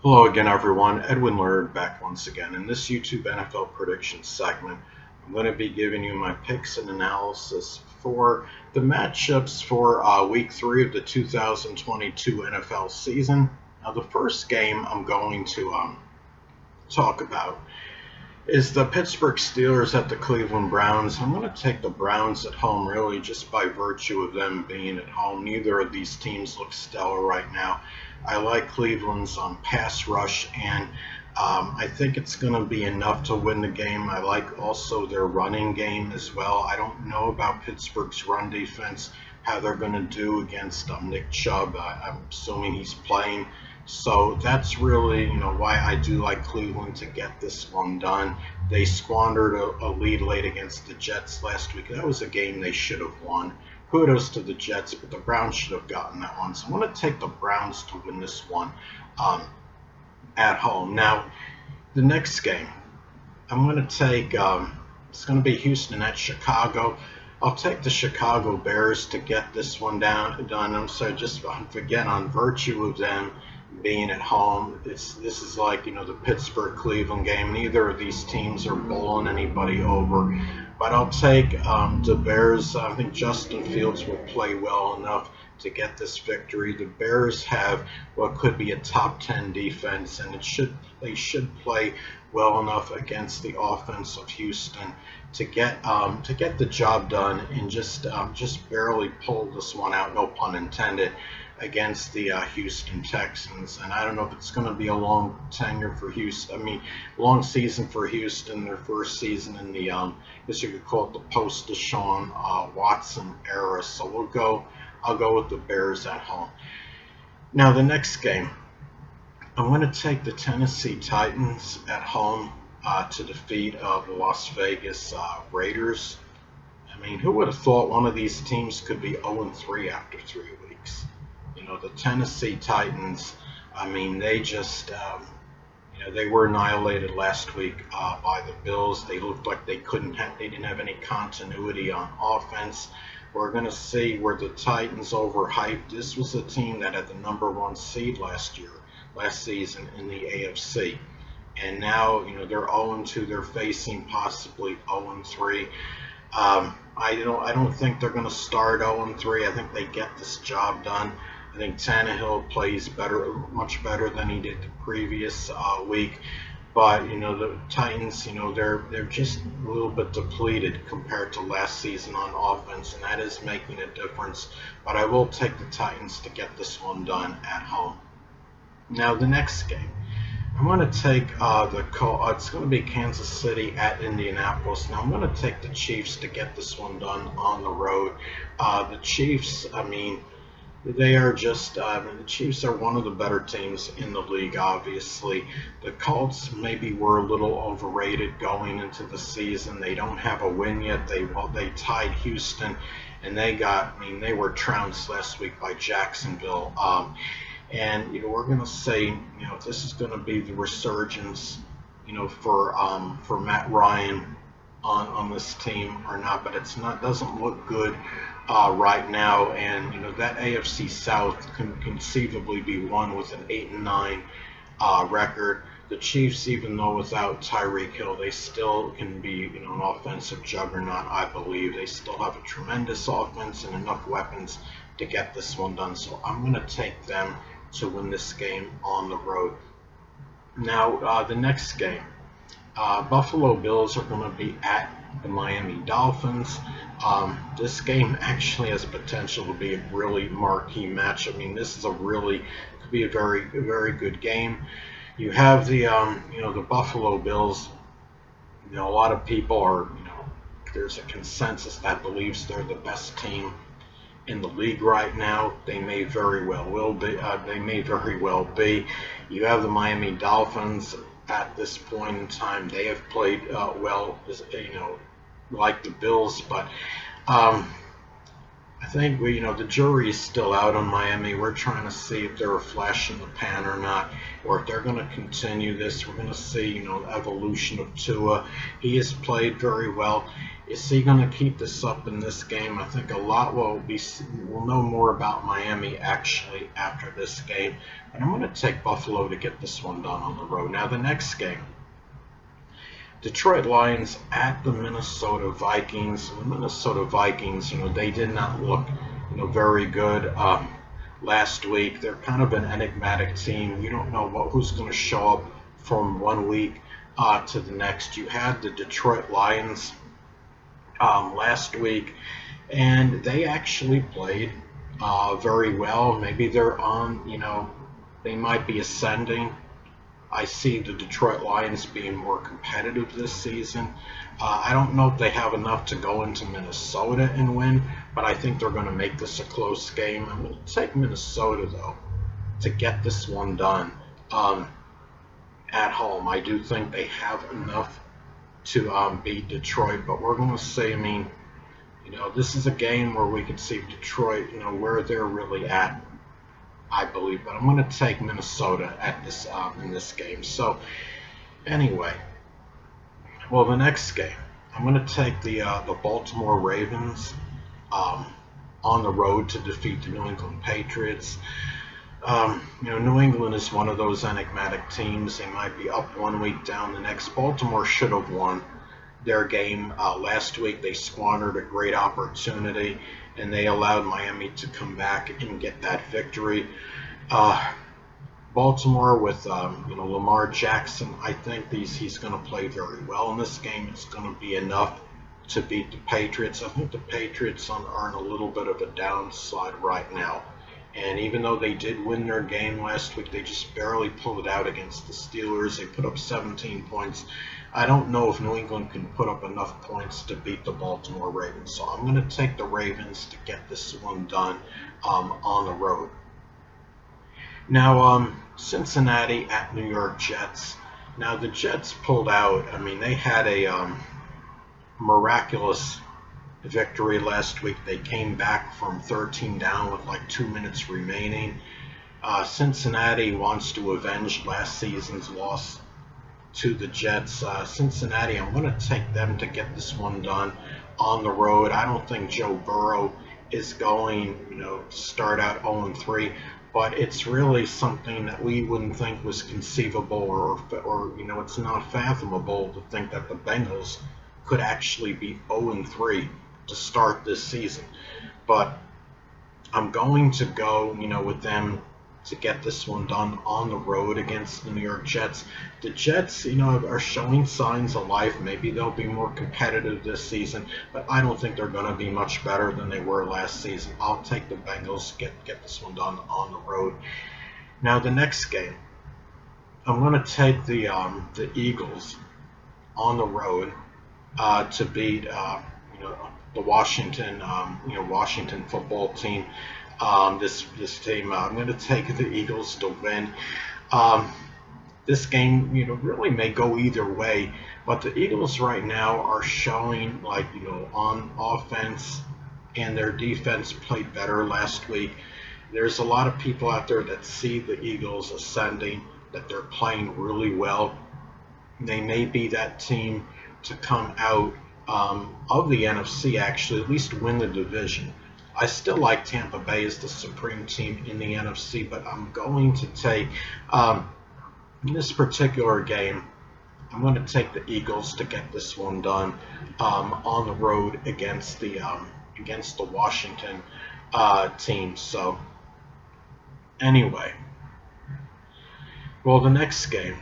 Hello again, everyone. Edwin Learnard back once again. In this YouTube NFL predictions segment, I'm going to be giving you my picks and analysis for the matchups for Week 3 of the 2022 NFL season. Now, the first game I'm going to talk about is the Pittsburgh Steelers at the Cleveland Browns. I'm going to take the Browns at home, really, just by virtue of them being at home. Neither of these teams look stellar right now. I like Cleveland's pass rush, and I think it's going to be enough to win the game. I like also their running game as well. I don't know about Pittsburgh's run defense, how they're going to do against Nick Chubb. I'm assuming he's playing. So that's really, why I do like Cleveland to get this one done. They squandered a lead late against the Jets last week. That was a game they should have won. Kudos to the Jets, but the Browns should have gotten that one. So I'm going to take the Browns to win this one at home. Now, the next game, I'm going to take, it's going to be Houston at Chicago. I'll take the Chicago Bears to get this one done. I'm sorry, just again, on virtue of them being at home. This is like, the Pittsburgh-Cleveland game. Neither of these teams are bowling anybody over. But I'll take the Bears. I think Justin Fields will play well enough to get this victory. The Bears have what could be a top 10 defense, and they should play well enough against the offense of Houston to get the job done and just barely pull this one out, no pun intended, against the Houston Texans. And I don't know if it's going to be a long tenure for Houston. Long season for Houston, their first season in the, I guess you could call it the post-Deshaun Watson era. So I'll go with the Bears at home. Now the next game, I'm going to take the Tennessee Titans at home to defeat the Las Vegas Raiders. Who would have thought one of these teams could be 0-3 after 3 weeks? The Tennessee Titans, they just, they were annihilated last week by the Bills. They looked like they didn't have any continuity on offense. We're going to see where the Titans overhyped. This was a team that had the number 1 seed last season in the AFC. And now, they're 0-2. They're facing possibly 0-3. I don't think they're going to start 0-3. I think they get this job done. I think Tannehill plays much better than he did the previous week. But, the Titans, they're just a little bit depleted compared to last season on offense, and that is making a difference. But I will take the Titans to get this one done at home. Now, the next game, I'm going to take it's going to be Kansas City at Indianapolis. Now, I'm going to take the Chiefs to get this one done on the road. The Chiefs, they are just, the Chiefs are one of the better teams in the league, obviously. The Colts maybe were a little overrated going into the season. They don't have a win yet. They tied Houston, and they were trounced last week by Jacksonville. And, we're going to say, if this is going to be the resurgence, for Matt Ryan on this team or not, but doesn't look good right now, and that AFC South can conceivably be won with an 8-9 record. The Chiefs, even though without Tyreek Hill, they still can be an offensive juggernaut. I believe they still have a tremendous offense and enough weapons to get this one done. So I'm going to take them to win this game on the road. Now the next game, Buffalo Bills are going to be at the Miami Dolphins. This game actually has potential to be a really marquee match. This is could be a very, very good game. You have the, the Buffalo Bills. A lot of people are, there's a consensus that believes they're the best team in the league right now. They may very well be. You have the Miami Dolphins. At this point in time, they have played well, like the Bills, but I think the jury is still out on Miami. We're trying to see if they're a flash in the pan or not, or if they're going to continue this. We're going to see, the evolution of Tua. He has played very well. Is he going to keep this up in this game? I think a lot we'll know more about Miami actually after this game. But I'm going to take Buffalo to get this one done on the road. Now the next game, Detroit Lions at the Minnesota Vikings. The Minnesota Vikings, they did not look, very good last week. They're kind of an enigmatic team. You don't know who's going to show up from one week to the next. You had the Detroit Lions last week, and they actually played very well. Maybe they're on, they might be ascending. I see the Detroit Lions being more competitive this season. I don't know if they have enough to go into Minnesota and win, but I think they're going to make this a close game. I'm going to take Minnesota, though, to get this one done at home. I do think they have enough to beat Detroit, but we're going to see, this is a game where we can see Detroit, where they're really at, I believe, but I'm going to take Minnesota at this in this game. So, anyway, well, the next game, I'm going to take the Baltimore Ravens on the road to defeat the New England Patriots. New England is one of those enigmatic teams. They might be up one week, down the next. Baltimore should have won their game last week. They squandered a great opportunity, and they allowed Miami to come back and get that victory. Baltimore with Lamar Jackson, I think he's going to play very well in this game. It's going to be enough to beat the Patriots. I think the Patriots are in a little bit of a downslide right now. And even though they did win their game last week, they just barely pulled it out against the Steelers. They put up 17 points. I don't know if New England can put up enough points to beat the Baltimore Ravens. So I'm going to take the Ravens to get this one done on the road. Now, Cincinnati at New York Jets. Now, the Jets pulled out. They had a miraculous victory last week. They came back from 13 down with like 2 minutes remaining. Cincinnati wants to avenge last season's loss to the Jets. Cincinnati, I'm going to take them to get this one done on the road. I don't think Joe Burrow is going, to start out 0-3, but it's really something that we wouldn't think was conceivable, or it's not fathomable to think that the Bengals could actually be 0-3 to start this season. But I'm going to go, with them to get this one done on the road against the New York Jets. The Jets, are showing signs of life. Maybe they'll be more competitive this season, but I don't think they're going to be much better than they were last season. I'll take the Bengals, get this one done on the road. Now the next game, I'm going to take the Eagles on the road to beat the Washington football team. This team, I'm going to take the Eagles to win. This game, really may go either way, but the Eagles right now are showing on offense, and their defense played better last week. There's a lot of people out there that see the Eagles ascending, that they're playing really well. They may be that team to come out of the NFC, actually, at least win the division. I still like Tampa Bay as the supreme team in the NFC, but I'm going to take, in this particular game, I'm going to take the Eagles to get this one done on the road against the Washington team. So, anyway, well, the next game,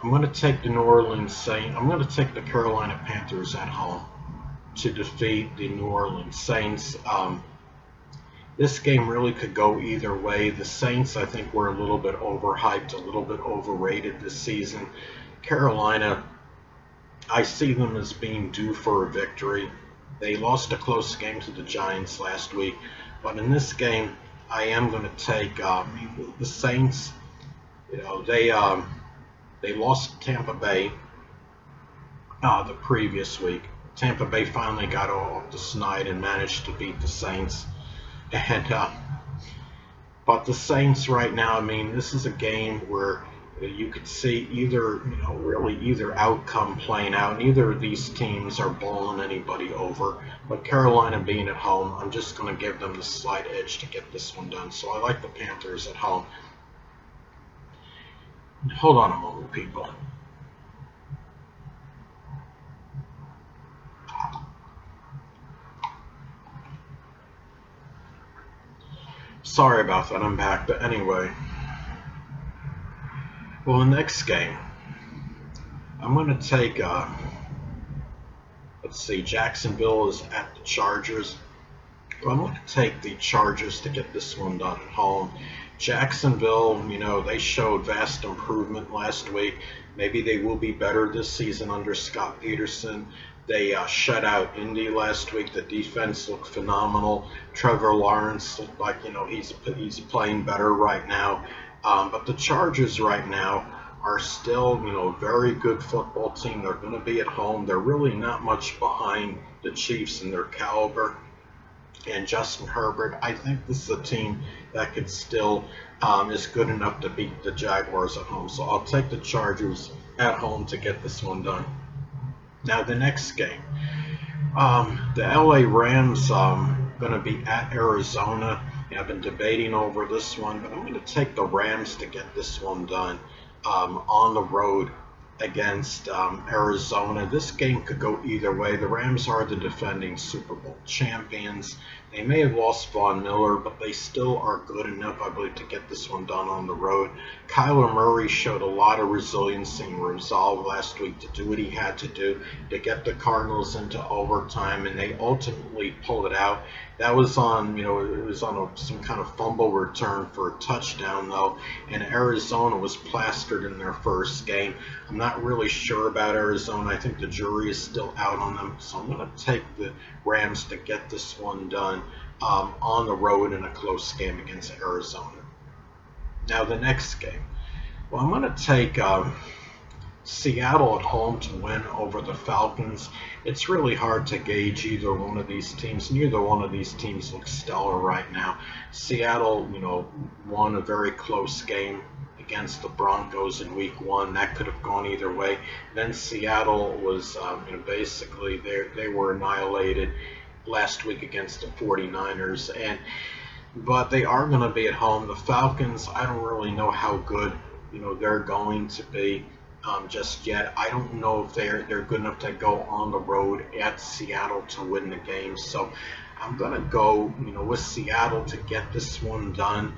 I'm going to take the New Orleans Saints. I'm going to take the Carolina Panthers at home to defeat the New Orleans Saints. This game really could go either way. The Saints, I think, were a little bit overhyped, a little bit overrated this season. Carolina, I see them as being due for a victory. They lost a close game to the Giants last week, but in this game, I am going to take the Saints. They lost to Tampa Bay the previous week. Tampa Bay finally got off the snide and managed to beat the Saints. And but the Saints right now, I mean, this is a game where you could see either, really either outcome playing out. Neither of these teams are bowling anybody over. But Carolina being at home, I'm just going to give them the slight edge to get this one done. So I like the Panthers at home. Hold on a moment, people. Sorry about that, I'm back. But anyway, well, the next game, I'm going to take, let's see, Jacksonville is at the Chargers. Well, I'm going to take the Chargers to get this one done at home. Jacksonville, they showed vast improvement last week. Maybe they will be better this season under Scott Peterson. They shut out Indy last week. The defense looked phenomenal. Trevor Lawrence looked like he's playing better right now. But the Chargers right now are still a very good football team. They're going to be at home. They're really not much behind the Chiefs in their caliber. And Justin Herbert, I think this is a team that could still is good enough to beat the Jaguars at home. So I'll take the Chargers at home to get this one done. Now the next game, the LA Rams going to be at Arizona. I've been debating over this one, but I'm going to take the Rams to get this one done on the road against Arizona. This game could go either way. The Rams are the defending Super Bowl champions. They may have lost Von Miller, but they still are good enough, I believe, to get this one done on the road. Kyler Murray showed a lot of resiliency and resolve last week to do what he had to do to get the Cardinals into overtime, and they ultimately pulled it out. That was on, it was on some kind of fumble return for a touchdown, though, and Arizona was plastered in their first game. I'm not really sure about Arizona. I think the jury is still out on them, so I'm going to take the Rams to get this one done on the road in a close game against Arizona. Now the next game, well, I'm going to take Seattle at home to win over the Falcons. It's really hard to gauge either one of these teams. Neither one of these teams looks stellar right now. Seattle, won a very close game against the Broncos in week 1. That could have gone either way. Then Seattle was, basically they were annihilated last week against the 49ers. But they are going to be at home. The Falcons, I don't really know how good, they're going to be just yet. I don't know if they're good enough to go on the road at Seattle to win the game. So I'm going to go, with Seattle to get this one done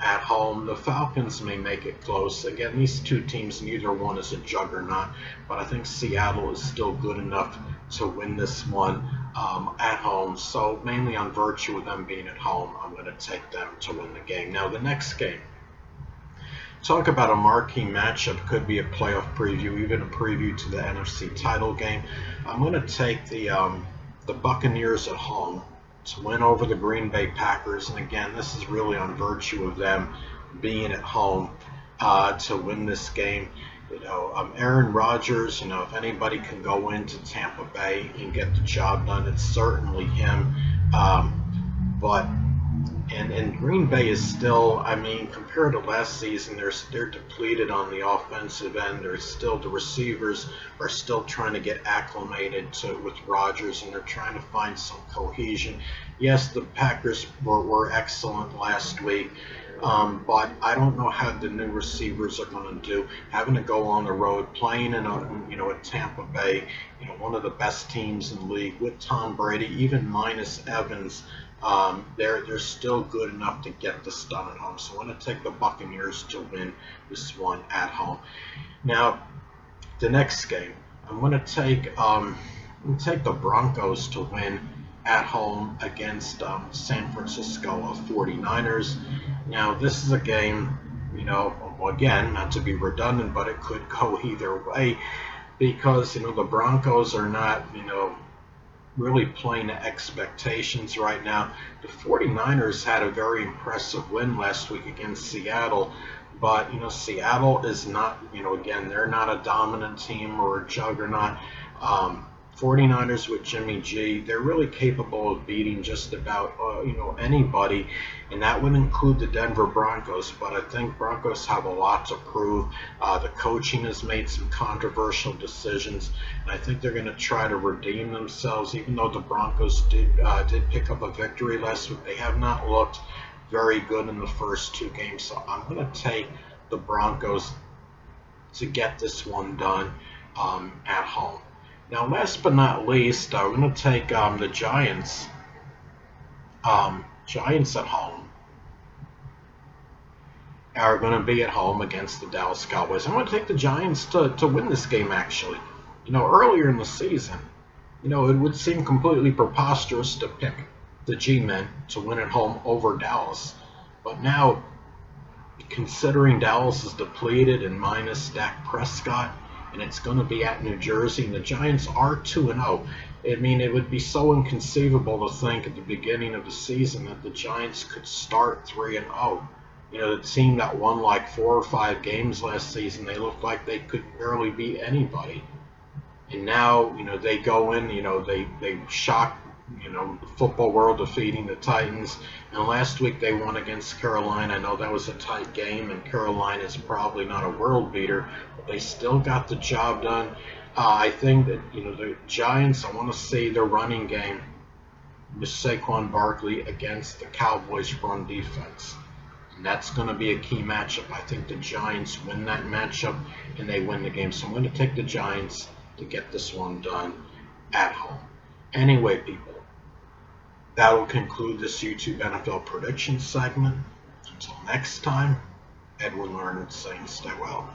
at home. The Falcons may make it close. Again, these two teams, neither one is a juggernaut, but I think Seattle is still good enough to win this one at home. So mainly on virtue of them being at home, I'm going to take them to win the game. Now the next game, talk about a marquee matchup, could be a playoff preview, even a preview to the NFC title game. I'm going to take the Buccaneers at home to win over the Green Bay Packers. And again, this is really on virtue of them being at home to win this game. Aaron Rodgers, if anybody can go into Tampa Bay and get the job done, it's certainly him. But Green Bay is still, compared to last season, they're depleted on the offensive end. The receivers are still trying to get acclimated with Rodgers, and they're trying to find some cohesion. Yes, the Packers were excellent last week, but I don't know how the new receivers are going to do. Having to go on the road, playing in at Tampa Bay, one of the best teams in the league with Tom Brady, even minus Evans. They're still good enough to get this done at home. So I'm going to take the Buccaneers to win this one at home. Now, the next game, I'm going to take the Broncos to win at home against San Francisco 49ers. Now, this is a game, again, not to be redundant, but it could go either way because, the Broncos are not, really playing to expectations right now. The 49ers had a very impressive win last week against Seattle, but Seattle is not, again, they're not a dominant team or a juggernaut. 49ers with Jimmy G, they're really capable of beating just about anybody, and that would include the Denver Broncos. But I think Broncos have a lot to prove. The coaching has made some controversial decisions, and I think they're going to try to redeem themselves. Even though the Broncos did pick up a victory last week, they have not looked very good in the first two games. So I'm going to take the Broncos to get this one done at home. Now, last but not least, we're going to take the Giants. Giants at home are going to be at home against the Dallas Cowboys. I'm going to take the Giants to win this game, actually. Earlier in the season, it would seem completely preposterous to pick the G-Men to win at home over Dallas. But now, considering Dallas is depleted and minus Dak Prescott, and it's going to be at New Jersey, and the Giants are 2-0. I mean, it would be so inconceivable to think at the beginning of the season that the Giants could start 3-0. The team that won like 4 or 5 games last season, they looked like they could barely beat anybody. And now, they go in, they shocked, the football world, defeating the Titans. And last week they won against Carolina. I know that was a tight game, and Carolina is probably not a world beater, but they still got the job done. I think that, the Giants, I want to see their running game with Saquon Barkley against the Cowboys' run defense. And that's going to be a key matchup. I think the Giants win that matchup, and they win the game. So I'm going to take the Giants to get this one done at home. Anyway, people, that will conclude this YouTube NFL prediction segment. Until next time, Edwin Learnard saying stay well.